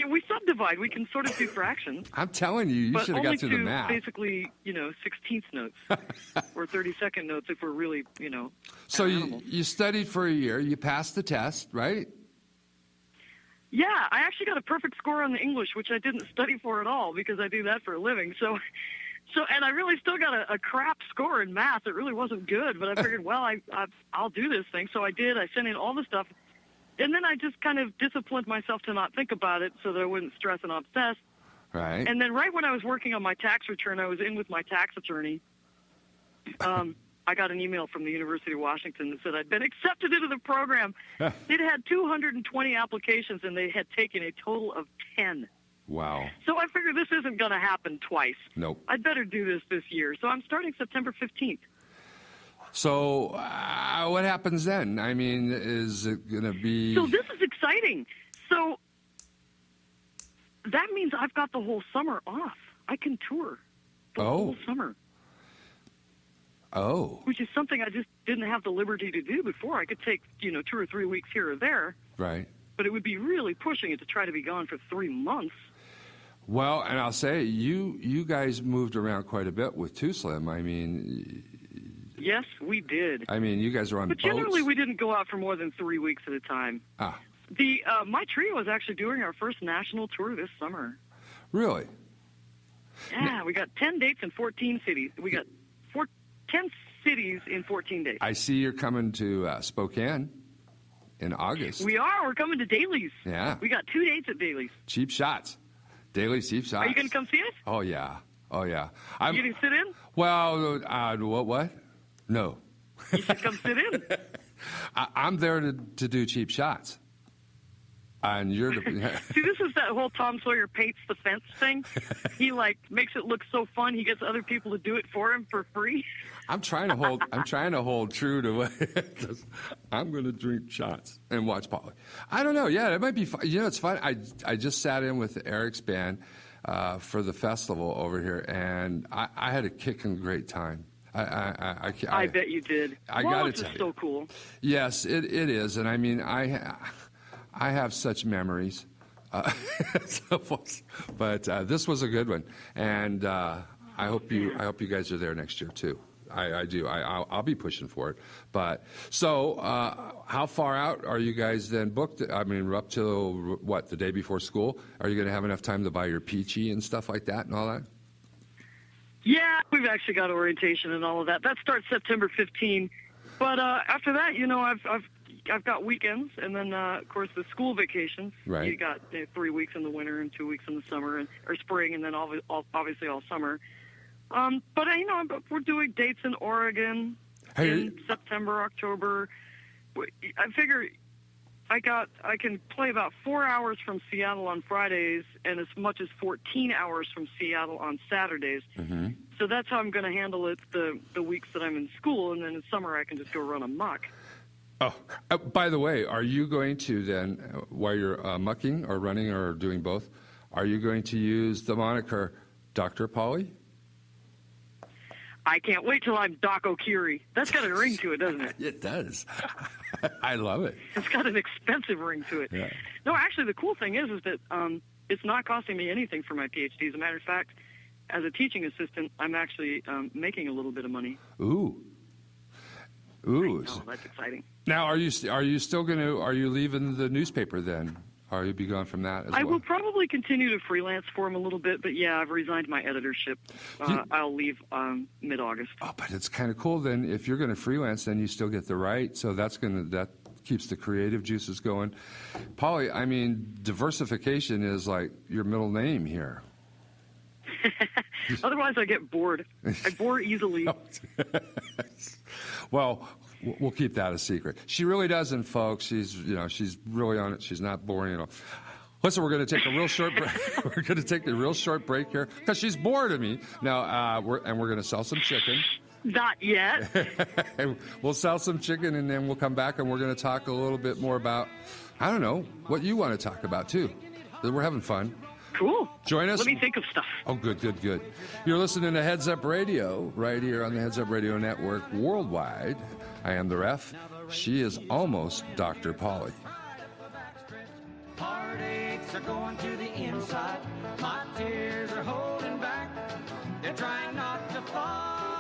We subdivide. We can sort of do fractions. I'm telling you, you should have got to the math. Basically, 16th notes or 32nd notes if we're really, So you studied for a year. You passed the test, right? Yeah, I actually got a perfect score on the English, which I didn't study for at all because I do that for a living. So, and I really still got a crap score in math. It really wasn't good, but I figured, well, I'll do this thing. So I did. I sent in all the stuff. And then I just kind of disciplined myself to not think about it so that I wouldn't stress and obsess. Right. And then right when I was working on my tax return, I was in with my tax attorney. I got an email from the University of Washington that said I'd been accepted into the program. They'd had 220 applications, and they had taken a total of 10. Wow. So I figured this isn't going to happen twice. Nope. I'd better do this year. So I'm starting September 15th. So what happens then? I mean, is it going to be... So this is exciting. So that means I've got the whole summer off. I can tour the whole summer. Oh. Which is something I just didn't have the liberty to do before. I could take, 2 or 3 weeks here or there. Right. But it would be really pushing it to try to be gone for 3 months. Well, and I'll say, you guys moved around quite a bit with Too Slim. I mean... Yes, we did. I mean, you guys were on but boats. Generally, we didn't go out for more than 3 weeks at a time. Ah. My trio is actually doing our first national tour this summer. Really? Yeah, we got 10 dates in 14 cities. We got 10 cities in 14 days. I see you're coming to Spokane in August. We are. We're coming to Daly's. Yeah. We got 2 dates at Daly's. Cheap shots. Daly's cheap shots. Are you going to come see us? Oh, yeah. Oh, yeah. You going to sit in? Well, what? No. You should come sit in. I'm there to do cheap shots. And you're the... See, this is that whole Tom Sawyer paints the fence thing. He makes it look so fun. He gets other people to do it for him for free. I'm trying to hold true to what I'm going to drink shots and watch Polly. I don't know. Yeah, it might be fun. It's fun. I just sat in with Eric's band for the festival over here, and I had a kicking great time. I bet you did. I got to tell you. you. So cool. Yes, it is, and I mean, I have such memories. But this was a good one, and I hope you guys are there next year too. I do. I'll be pushing for it. But so, how far out are you guys then booked? I mean, up till what, the day before school? Are you going to have enough time to buy your peachy and stuff like that and all that? Yeah, we've actually got orientation and all of that. That starts September 15. But after that, I've got weekends, and then of course the school vacations. Right. You got 3 weeks in the winter and 2 weeks in the summer or spring, and then obviously all summer. But we're doing dates in Oregon in September, October. I figure I can play about 4 hours from Seattle on Fridays and as much as 14 hours from Seattle on Saturdays. Mm-hmm. So that's how I'm going to handle it the weeks that I'm in school, and then in summer I can just go run amok. Oh, by the way, are you going to then, while you're mucking or running or doing both, are you going to use the moniker Dr. Polly? I can't wait till I'm Doc O'Keery. That's got a ring to it, doesn't it? It does. I love it. It's got an expensive ring to it. Yeah. No, actually, the cool thing is that it's not costing me anything for my PhD. As a matter of fact, as a teaching assistant, I'm actually making a little bit of money. Ooh. Oh, that's exciting. Now, are you still going to? Are you leaving the newspaper then? Are you be gone from that as well? I will probably continue to freelance for him a little bit, but yeah, I've resigned my editorship. I'll leave mid-August. Oh, but it's kind of cool then. If you're going to freelance, then you still get the right. So that keeps the creative juices going. Polly, I mean, diversification is like your middle name here. Otherwise, I get bored. I bore easily. Well, we'll keep that a secret. She really doesn't, folks. She's really on it. She's not boring at all. Listen, we're going to take a real short break. We're going to take a real short break here because she's bored of me. Now, we're going to sell some chicken. Not yet. We'll sell some chicken, and then we'll come back, and we're going to talk a little bit more about, I don't know, what you want to talk about, too. We're having fun. Cool. Join us. Let me think of stuff. Oh, good. You're listening to Heads Up Radio right here on the Heads Up Radio Network worldwide. I am the ref. She is almost Dr. Polly. Heartaches are going to the inside. My tears are holding back. They're trying not to fall.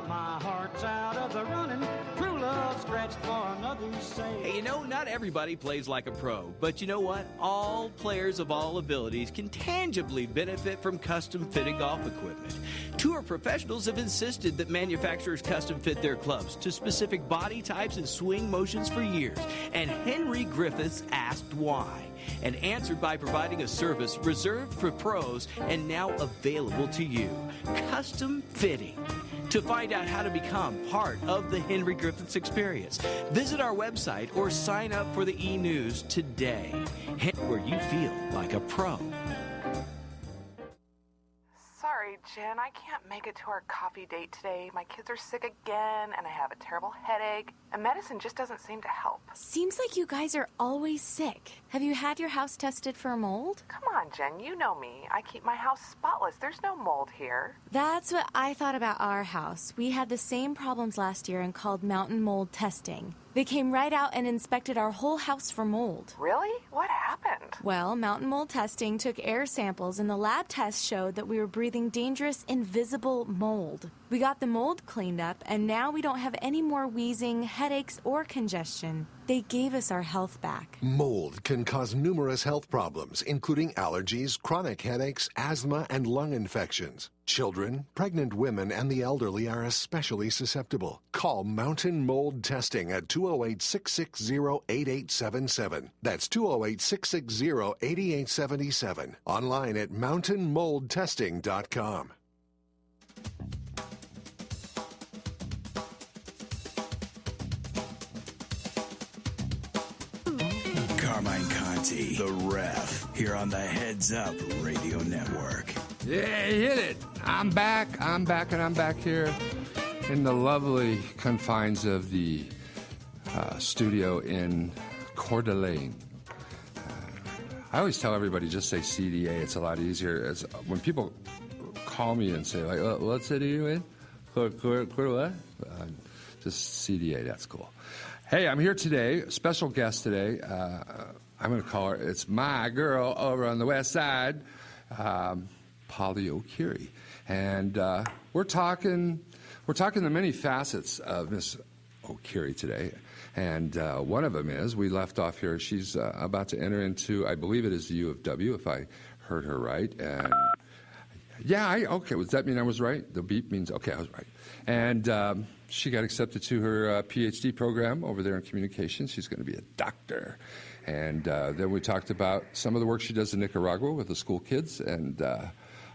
My heart's out of the running. True love stretched for another's sake. Hey, not everybody plays like a pro, but you know what? All players of all abilities can tangibly benefit from custom-fitted golf equipment. Tour professionals have insisted that manufacturers custom-fit their clubs to specific body types and swing motions for years, and Henry Griffiths asked why, and answered by providing a service reserved for pros and now available to you: custom fitting. To find out how to become part of the Henry Griffiths experience, visit our website or sign up for the e-news today, where you feel like a pro. Sorry, Jen, I can't make it to our coffee date today. My kids are sick again, and I have a terrible headache, and medicine just doesn't seem to help. Seems like you guys are always sick. Have you had your house tested for mold? Come on, Jen, you know me. I keep my house spotless. There's no mold here. That's what I thought about our house. We had the same problems last year and called mountain mold testing. They came right out and inspected our whole house for mold. Really? What happened? Well, mountain mold testing took air samples, and the lab test showed that we were breathing dangerous, invisible mold. We got the mold cleaned up, and now we don't have any more wheezing, headaches, or congestion. They gave us our health back. Mold can cause numerous health problems, including allergies, chronic headaches, asthma, and lung infections. Children, pregnant women, and the elderly are especially susceptible. Call Mountain Mold Testing at 208-660-8877. That's 208-660-8877. Online at mountainmoldtesting.com. Carmine Conti, the ref, here on the Heads Up Radio Network. Yeah, hit it. I'm back, and I'm back here in the lovely confines of the studio in Coeur d'Alene. I always tell everybody, just say CDA. It's a lot easier. When people call me and say, like, what city are you in? Coeur what? Just CDA, that's cool. Hey, I'm here today, special guest today. I'm going to call her, it's my girl over on the west side, Polly O'Keery. And we're talking the many facets of Miss O'Keery today. And one of them is, we left off here, she's about to enter into, I believe it is the U of W, if I heard her right. And okay, does that mean I was right? The beep means, okay, I was right. And she got accepted to her PhD program over there in communications. She's going to be a doctor. And then we talked about some of the work she does in Nicaragua with the school kids. And,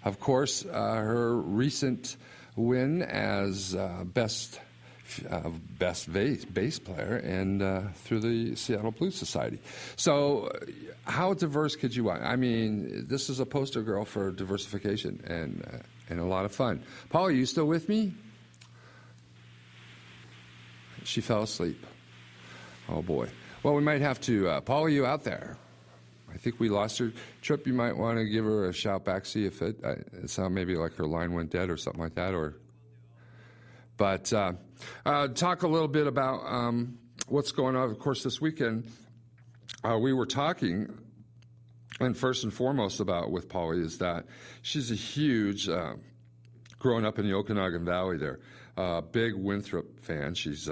of course, her recent win as best bass player and through the Seattle Blues Society. So how diverse could you want? I mean, this is a poster girl for diversification and a lot of fun. Paul, are you still with me? She fell asleep. Oh, boy. Well, we might have to, Paul, are you out there? I think we lost her. Trip, you might want to give her a shout back, see if it sounded maybe like her line went dead or something like that. But talk a little bit about what's going on. Of course, this weekend we were talking, and first and foremost about with Polly is that she's a huge, growing up in the Okanagan Valley there, big Winthrop fan. She's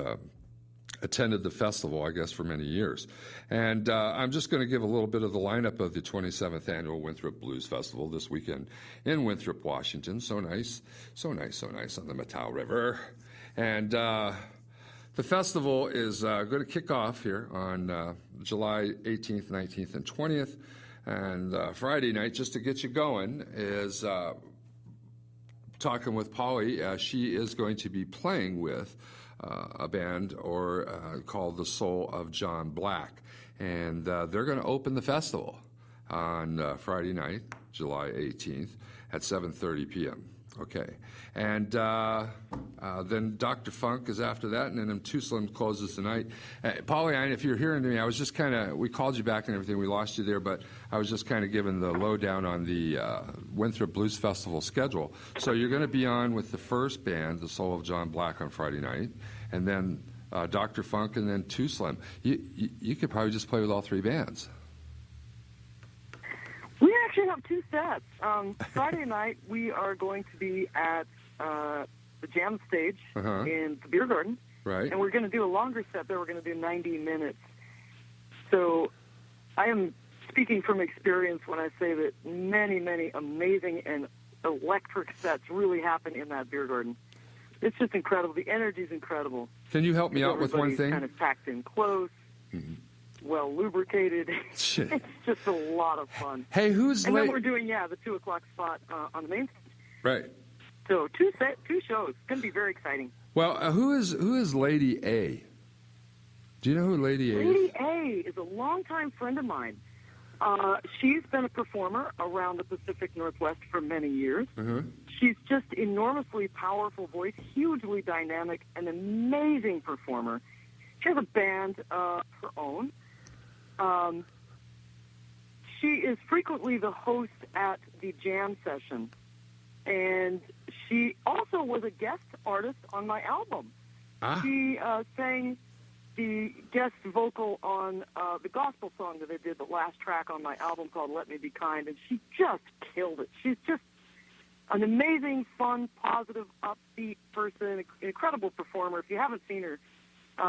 attended the festival, I guess, for many years. And I'm just going to give a little bit of the lineup of the 27th Annual Winthrop Blues Festival this weekend in Winthrop, Washington. So nice on the Matau River. And the festival is going to kick off here on July 18th, 19th, and 20th. And Friday night, just to get you going, is talking with Polly. She is going to be playing with a band called The Soul of John Black. And they're going to open the festival on Friday night, July 18th at 7:30 p.m. Okay. And then Dr. Funk is after that, and then Too Slim closes the night. Polly, if you're hearing me, I was just we called you back and everything. We lost you there, but I was just kind of giving the lowdown on the Winthrop Blues Festival schedule. So you're going to be on with the first band, The Soul of John Black, on Friday night, and then Dr. Funk, and then Too Slim. You could probably just play with all three bands. We actually have two sets. Friday night, we are going to be at the jam stage in the beer garden. Right. And we're going to do a longer set there. We're going to do 90 minutes. So I am speaking from experience when I say that many, many amazing and electric sets really happen in that beer garden. It's just incredible. The energy is incredible. Can you help me out with one thing? Kind of packed in close. Mm-hmm. Well lubricated. It's just a lot of fun. Hey, who's and then we're doing the 2 o'clock spot on the main stage. Right. So two shows. It's going to be very exciting. Well, who is Lady A? Do you know who Lady A is? Lady A is a longtime friend of mine. She's been a performer around the Pacific Northwest for many years. Mm-hmm. She's just enormously powerful voice, hugely dynamic, an amazing performer. She has a band of her own. She is frequently the host at the jam session, and she also was a guest artist on my album. She sang the guest vocal on the gospel song that I did, the last track on my album called Let Me Be Kind, and she just killed it. She's just an amazing, fun, positive, upbeat person, incredible performer. If you haven't seen her,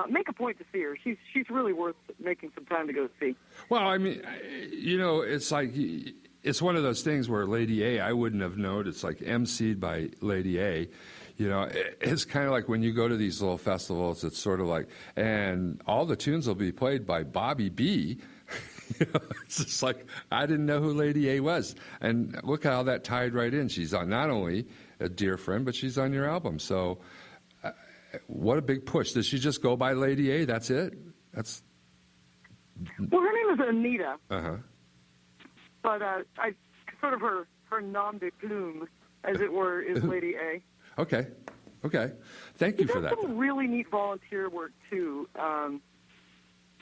make a point to see her. She's really worth making some time to go see. Well, I mean, it's like it's one of those things where Lady A, I wouldn't have known. It's like emceed by Lady A. It's kind of like when you go to these little festivals, it's sort of like, and all the tunes will be played by Bobby B. It's just like, I didn't know who Lady A was. And look how that tied right in. She's not only a dear friend, but she's on your album. So what a big push. Does she just go by Lady A? That's it? Well, her name is Anita. Uh-huh. But I sort of her nom de plume, as it were, is Lady A. Okay. Thank you for that. She does some really neat volunteer work, too,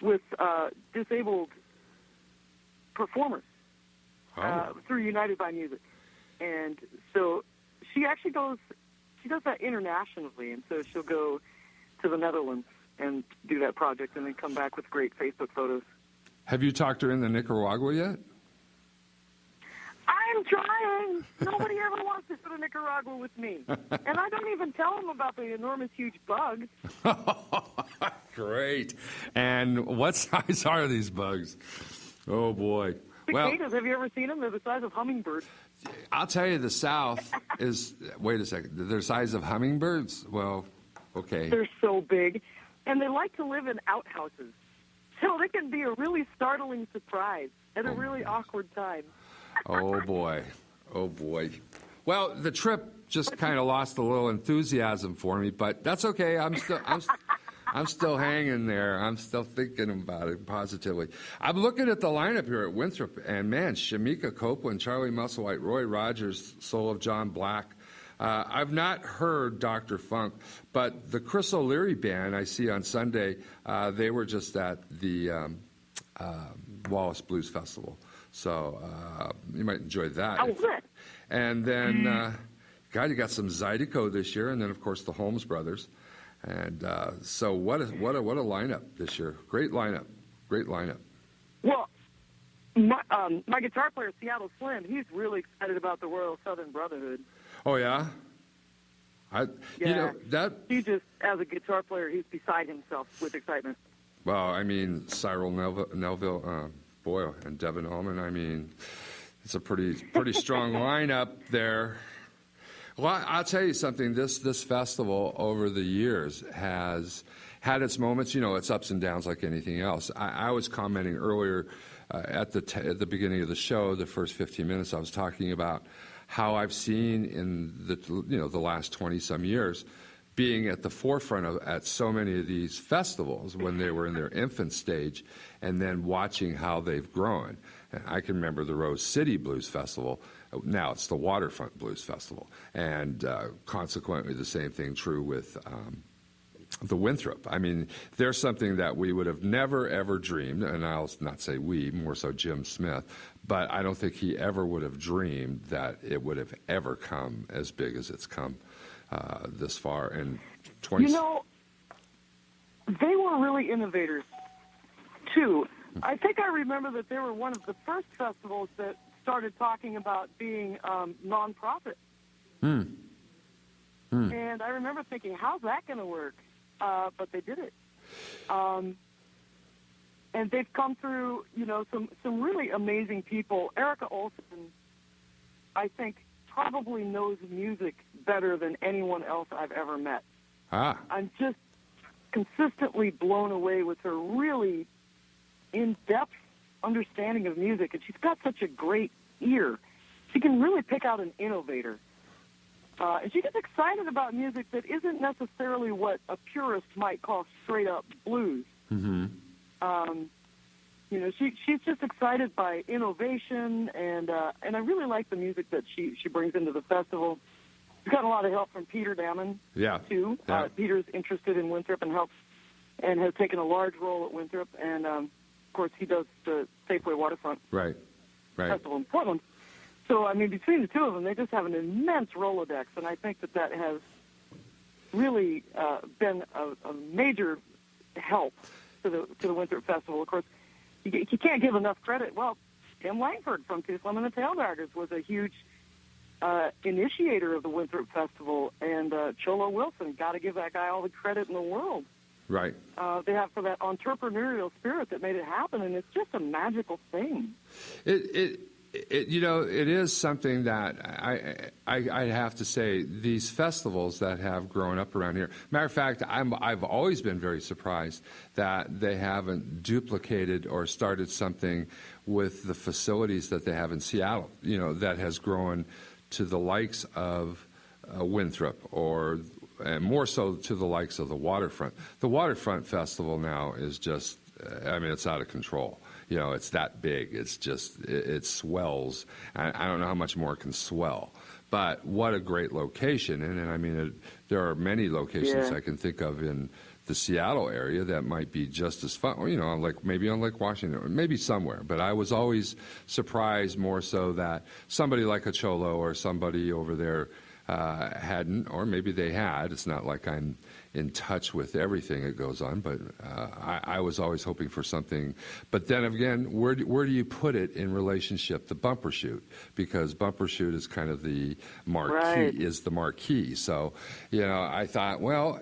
with disabled performers through United by Music. And so she actually does that internationally, and so she'll go to the Netherlands and do that project and then come back with great Facebook photos. Have you talked her into Nicaragua yet? I'm trying. Nobody ever wants to go to Nicaragua with me. And I don't even tell them about the enormous, huge bugs. Great. And what size are these bugs? Oh, boy. Cicadas, have you ever seen them? They're the size of hummingbirds. I'll tell you, the South is, wait a second, they're the size of hummingbirds? Well, okay. They're so big. And they like to live in outhouses. So they can be a really startling surprise at a really awkward time. Oh, boy. Well, the trip just kind of lost a little enthusiasm for me, but that's okay. I'm still hanging there. I'm still thinking about it positively. I'm looking at the lineup here at Winthrop, and man, Shamika Copeland, Charlie Musselwhite, Roy Rogers, Soul of John Black. I've not heard Dr. Funk, but the Chris O'Leary band I see on Sunday, they were just at the Wallace Blues Festival. So you might enjoy that. Oh, good. And then, you got some Zydeco this year, and then, of course, the Holmes Brothers. And so what a lineup this year. Great lineup. Well, my guitar player, Seattle Slim, he's really excited about the Royal Southern Brotherhood. Oh, yeah? He just, as a guitar player, he's beside himself with excitement. Well, I mean, Cyril Neville, Boyle, and Devin Allman, I mean, it's a pretty strong lineup there. Well, I'll tell you something. This festival over the years has had its moments. Its ups and downs like anything else. I was commenting earlier at the beginning of the show, the first 15 minutes, I was talking about how I've seen in the last 20-some years, being at the forefront at so many of these festivals when they were in their infant stage, and then watching how they've grown. And I can remember the Rose City Blues Festival. Now it's the Waterfront Blues Festival. And consequently, the same thing true with the Winthrop. I mean, there's something that we would have never, ever dreamed, and I'll not say we, more so Jim Smith, but I don't think he ever would have dreamed that it would have ever come as big as it's come this far. And You know, they were really innovators, too. I think I remember that they were one of the first festivals that started talking about being nonprofit. And I remember thinking, how's that going to work? But they did it. And they've come through, some really amazing people. Erica Olson, I think, probably knows music better than anyone else I've ever met. I'm just consistently blown away with her really in-depth understanding of music, and she's got such a great ear. She can really pick out an innovator. And she gets excited about music that isn't necessarily what a purist might call straight-up blues. She's just excited by innovation, and I really like the music that she brings into the festival. She's got a lot of help from Peter Damon, too. Yeah. Peter's interested in Winthrop and has taken a large role at Winthrop, and of course he does the Safeway Waterfront Festival in Portland. So, I mean, between the two of them, they just have an immense Rolodex, and I think that has really been a major help to the Winthrop Festival. Of course, you can't give enough credit. Well, Tim Langford from Two Slim and the Taildraggers was a huge initiator of the Winthrop Festival, and Cholo Wilson, got to give that guy all the credit in the world. Right. They have for that entrepreneurial spirit that made it happen, and it's just a magical thing. It is something that I have to say, these festivals that have grown up around here. Matter of fact, I've always been very surprised that they haven't duplicated or started something with the facilities that they have in Seattle, that has grown to the likes of Winthrop, and more so to the likes of the Waterfront. The Waterfront Festival now is just, it's out of control. It's that big. It's just, it swells. I don't know how much more it can swell. But what a great location. And there are many locations I can think of in the Seattle area that might be just as fun, maybe on Lake Washington, maybe somewhere. But I was always surprised more so that somebody like a Cholo or somebody over there hadn't, or maybe they had. It's not like I'm in touch with everything that goes on, but I was always hoping for something. But then again, where do you put it in relationship to Bumper Shoot? Because Bumper Shoot is kind of the marquee. So, I thought, well,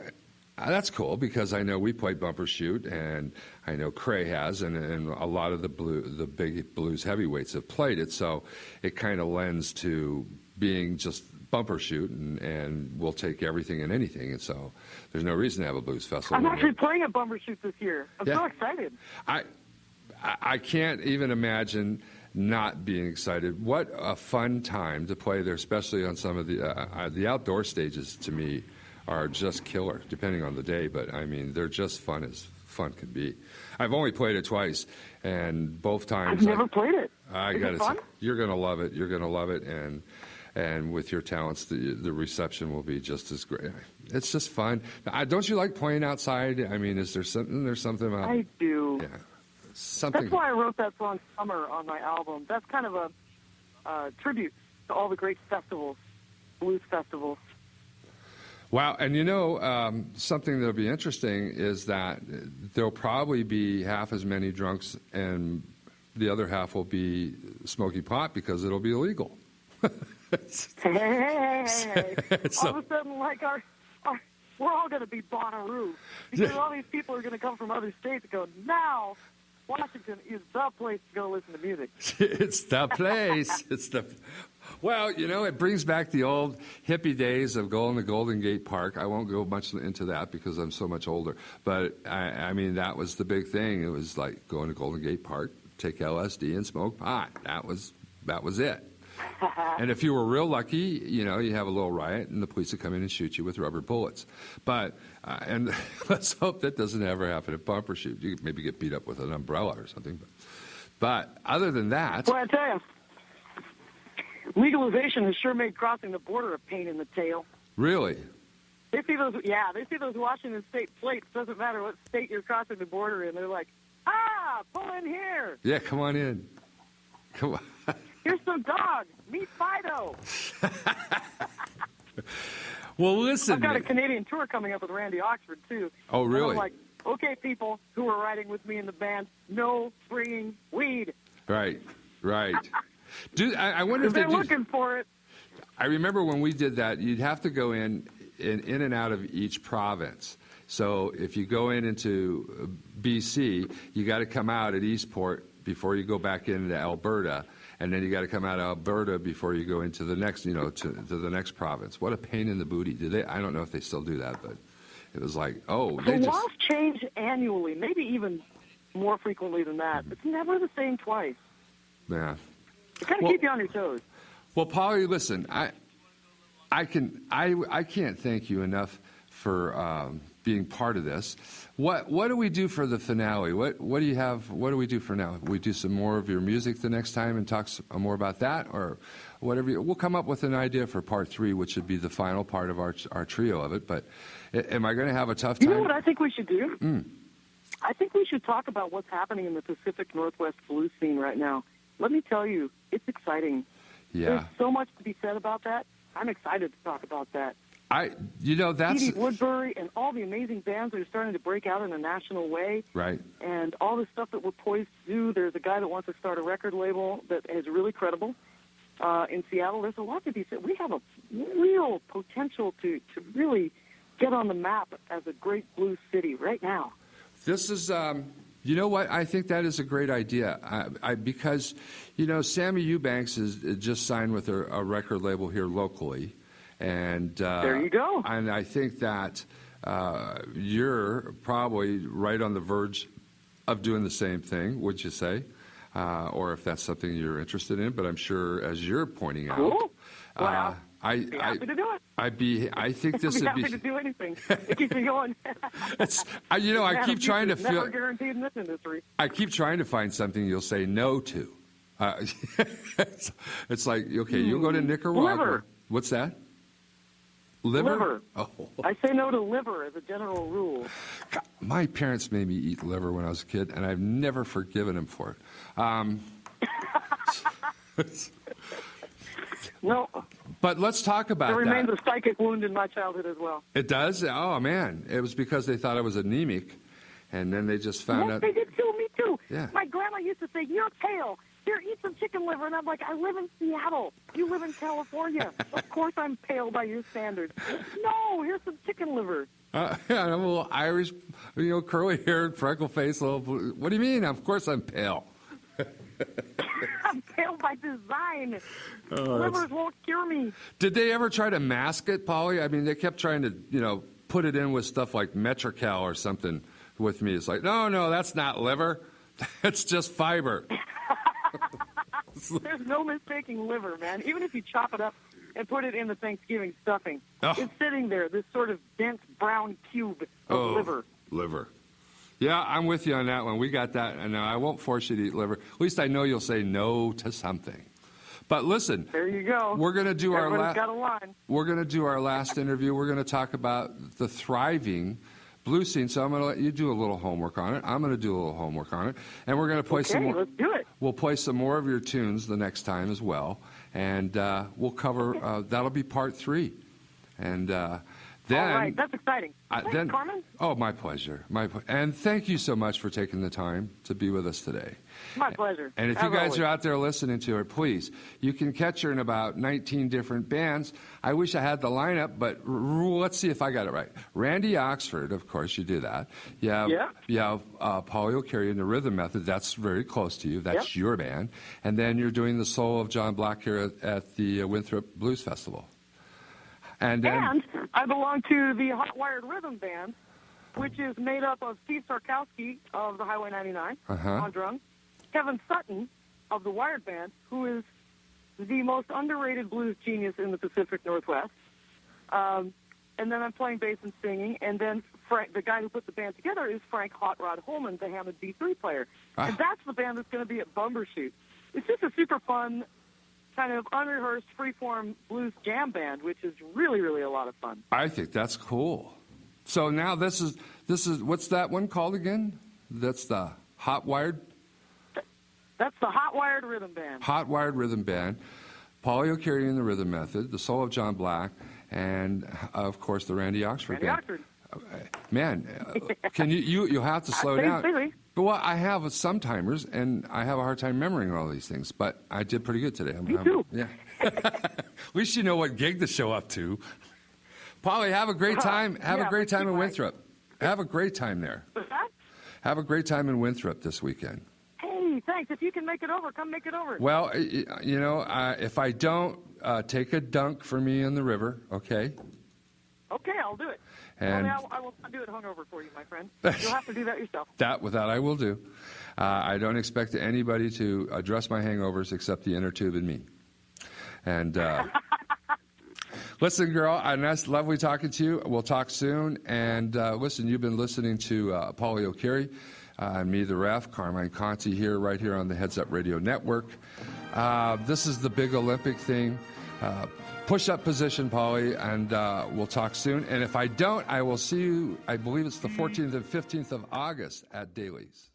that's cool because I know we played Bumper Shoot, and I know Cray has, and a lot of the big blues heavyweights have played it. So it kind of lends to being just Bumper Shoot, and we'll take everything and anything. And so there's no reason to have a blues festival. I'm actually playing at Bumper Shoot this year. I'm so excited. I can't even imagine not being excited. What a fun time to play there, especially on some of the outdoor stages. To me, are just killer, depending on the day. But they're just fun as fun can be. I've only played it twice, and both times I've never played it. I got to say, you're going to love it. You're going to love it, and with your talents, the reception will be just as great. It's just fun. Don't you like playing outside? Is there something? There's something about. I do. Yeah. Something. That's why I wrote that song "Summer" on my album. That's kind of a tribute to all the great festivals, blues festivals. Wow, and something that'll be interesting is that there'll probably be half as many drunks, and the other half will be smoking pot because it'll be illegal. Hey. All of a sudden, we're all going to be Bonnaroo because all these people are going to come from other states and go, now Washington is the place to go listen to music. It's the place. Well, it brings back the old hippie days of going to Golden Gate Park. I won't go much into that because I'm so much older. But, that was the big thing. It was like going to Golden Gate Park, take LSD and smoke pot. That was it. And if you were real lucky, you have a little riot and the police would come in and shoot you with rubber bullets. But, and let's hope that doesn't ever happen at Bumper Shoot. You maybe get beat up with an umbrella or something. But other than that. Well, I tell you, legalization has sure made crossing the border a pain in the tail. Really? They see those Washington state plates. Doesn't matter what state you're crossing the border in. They're like, pull in here. Yeah, come on in. Come on. Here's some dog. Meet Fido. Well, listen. I've got a Canadian tour coming up with Randy Oxford, too. Oh, really? And I'm like, okay, people who are riding with me in the band, no bringing weed. Right. Dude, I wonder if they're looking for it. I remember when we did that, you'd have to go in and out of each province. So if you go into BC, you got to come out at Eastport before you go back into Alberta, and then you got to come out of Alberta before you go into the next, to the next province. What a pain in the booty. I don't know if they still do that, but it was like, the laws change annually, maybe even more frequently than that. It's never the same twice. Yeah. It kind of keep you on your toes. Well, Paulie, listen, I can't thank you enough for being part of this. What do we do for the finale? What do you have? What do we do for now? We do some more of your music the next time and talk more about that, or whatever. We'll come up with an idea for part 3, which would be the final part of our trio of it. But am I going to have a tough time? You know what I think we should do? I think we should talk about what's happening in the Pacific Northwest blues scene right now. Let me tell you, it's exciting. Yeah. There's so much to be said about that. I'm excited to talk about that. That's Edie Woodbury and all the amazing bands that are starting to break out in a national way. Right. And all the stuff that we're poised to do. There's a guy that wants to start a record label that is really credible in Seattle. There's a lot to be said. We have a real potential to really get on the map as a great blues city right now. This is, you know what? I think that is a great idea because, Sammy Eubanks is just signed with a record label here locally. And there you go. And I think that you're probably right on the verge of doing the same thing, would you say? Or if that's something you're interested in. But I'm sure, as you're pointing out, cool. Well, I'd be happy to do it. I think this would be happy to do anything. It keeps me going. I keep trying to feel. Never guaranteed in this industry. I keep trying to find something you'll say no to. It's like, okay, you'll go to Nicaragua. Liver. What's that? Liver? Oh. I say no to liver as a general rule. God, my parents made me eat liver when I was a kid, and I've never forgiven them for it. No. But let's talk about that. There remains a psychic wound in my childhood as well. It does? Oh, man. It was because they thought I was anemic, and then they just found out. They did too. Me too. Yeah. My grandma used to say, "You're pale. Here, eat some chicken liver." And I'm like, I live in Seattle. You live in California. Of course I'm pale by your standards. No, here's some chicken liver. Yeah, I'm a little Irish, curly haired, freckle face. What do you mean? Of course I'm pale. I'm pale by design. Livers won't cure me. Did they ever try to mask it, Polly? I mean, they kept trying to, put it in with stuff like Metrocal or something with me. It's like, no, that's not liver. It's just fiber. There's no mistaking liver, man. Even if you chop it up and put it in the Thanksgiving stuffing, it's sitting there, this sort of dense brown cube of liver. Liver. Yeah, I'm with you on that one. We got that. And I won't force you to eat liver. At least I know you'll say no to something. But listen, there you go. We're going to do got a line. We're going to do our last interview. We're going to talk about the thriving blues scene. So I'm going to let you do a little homework on it. I'm going to do a little homework on it, and we're going to play some more. Let's do it. We'll play some more of your tunes the next time as well, and we'll cover. That'll be part 3, and then. All right, that's exciting. Thanks, Carmine. Oh, my pleasure. And thank you so much for taking the time to be with us today. My pleasure. And if you guys are out there listening to her, please, you can catch her in about 19 different bands. I wish I had the lineup, but let's see if I got it right. Randy Oxford, of course, you do that. You have Paulie O'Carey in the Rhythm Method. That's very close to you. That's your band. And then you're doing the solo of John Black here at the Winthrop Blues Festival. And I belong to the Hot Wired Rhythm Band, which is made up of Steve Sarkowski of the Highway 99 on drums, Kevin Sutton of the Wired Band, who is the most underrated blues genius in the Pacific Northwest. And then I'm playing bass and singing. And then Frank, the guy who put the band together, is Frank Hot Rod Holman, the Hammond B3 player. And that's the band that's going to be at Bumbershoot. It's just a super fun, kind of unrehearsed, freeform blues jam band, which is really, really a lot of fun. I think that's cool. So now this is what's that one called again? That's the Hot Wired? That's the Hot Wired Rhythm Band. Hot Wired Rhythm Band. Paulie O'Carey and the Rhythm Method, the soul of John Black, and of course the Randy Oxford Band. Oxford. Man, can you'll have to slow down. Well, I have some timers, and I have a hard time remembering all these things, but I did pretty good today. Me too. Yeah. At least you know what gig to show up to. Paulie, have a great time. Have a great time in Winthrop. Have a great time there. Have a great time in Winthrop this weekend. Hey, thanks. If you can make it over, come make it over. Well, if I don't, take a dunk for me in the river, okay? Okay, I'll do it. And I will not do it hungover for you, my friend. You'll have to do that yourself. That I will do. I don't expect anybody to address my hangovers except the inner tube and me. And listen, girl, and that's lovely talking to you. We'll talk soon. And listen, you've been listening to Paulie O'Carey, me, the ref, Carmine Conti here, right here on the Heads Up Radio Network. This is the big Olympic thing. Push-up position, Paulie, and we'll talk soon. And if I don't, I will see you, I believe it's the 14th and 15th of August at Daly's.